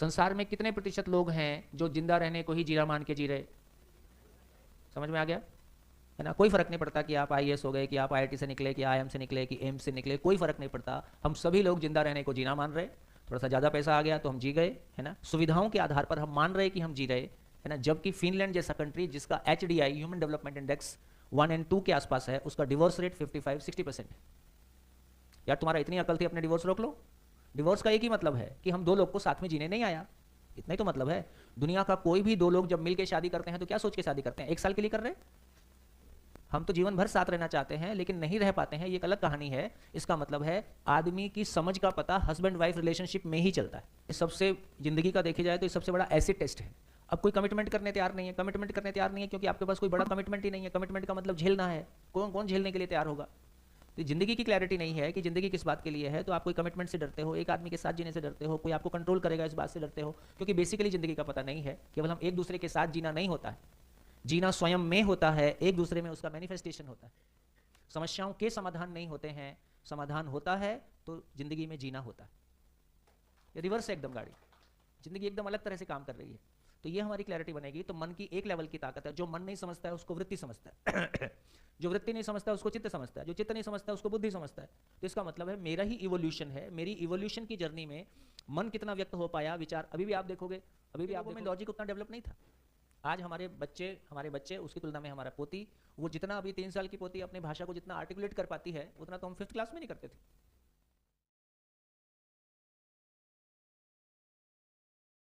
संसार में कितने प्रतिशत लोग हैं जो जिंदा रहने को ही जीना मान के जी रहे? समझ में आ गया है ना? कोई फर्क नहीं पड़ता कि आप आईएएस हो गए, कि आप आईआईटी से निकले, कि आईएम से निकले, कि एम्स से निकले, कोई फर्क नहीं पड़ता। हम सभी लोग जिंदा रहने को जीना मान रहे। थोड़ा सा ज्यादा पैसा आ गया तो हम जी गए, है ना? सुविधाओं के आधार पर हम मान रहे कि हम जी रहे, है ना? जबकि फिनलैंड जैसा कंट्री जिसका HDI ह्यूमन डेवलपमेंट इंडेक्स 1 और 2 के आसपास है, उसका डिवोर्स रेट 55-60% है। यार तुम्हारा इतनी अकल थी, अपने डिवोर्स रोक लो। डिवोर्स का एक ही मतलब है कि हम दो लोग को साथ में जीने नहीं आया, इतना ही तो मतलब है। दुनिया का कोई भी दो लोग जब मिलकर शादी करते हैं तो क्या सोच के शादी करते हैं? 1 साल के लिए कर रहे हैं? हम तो जीवन भर साथ रहना चाहते हैं लेकिन नहीं रह पाते हैं, ये एक अलग कहानी है। इसका मतलब है आदमी की समझ का पता हस्बैंड वाइफ रिलेशनशिप में ही चलता है। इस सबसे जिंदगी का देखी जाए तो सबसे बड़ा एसिड टेस्ट है। अब कोई कमिटमेंट करने तैयार नहीं है, कमिटमेंट करने तैयार नहीं है क्योंकि आपके पास कोई बड़ा कमिटमेंट ही नहीं है। कमिटमेंट का मतलब झेलना है, कौन कौन झेलने के लिए तैयार होगा? तो जिंदगी की क्लैरिटी नहीं है कि जिंदगी किस बात के लिए है, तो आप कोई कमिटमेंट से डरते हो, एक आदमी के साथ जीने से डरते हो, कोई आपको कंट्रोल करेगा इस बात से डरते हो, क्योंकि बेसिकली जिंदगी का पता नहीं है। केवल हम एक दूसरे के साथ जीना नहीं होता है, जीना स्वयं में होता है, एक दूसरे में उसका मैनिफेस्टेशन होता है। समस्याओं के समाधान नहीं होते हैं, समाधान होता है तो जिंदगी में जीना होता है। ये रिवर्स है एकदम गाड़ी, जिंदगी एकदम अलग तरह से काम कर रही है। तो ये हमारी क्लैरिटी बनेगी। तो मन की एक लेवल की ताकत है। जो मन नहीं समझता है उसको वृत्ति समझता है जो वृत्ति नहीं समझता है उसको चित्त समझता है, जो चित्त नहीं समझता है उसको बुद्धि समझता है। तो इसका मतलब है मेरा ही इवोल्यूशन है। मेरी इवोल्यूशन की जर्नी में मन कितना व्यक्त हो पाया, विचार, अभी भी आप देखोगे, अभी भी आप में लॉजिक उतना डेवलप नहीं था। आज हमारे बच्चे उसकी तुलना में हमारा पोती, वो जितना अभी 3 साल की पोती अपनी भाषा को जितना आर्टिकुलेट कर पाती है उतना तो हम 5th क्लास में नहीं करते थे।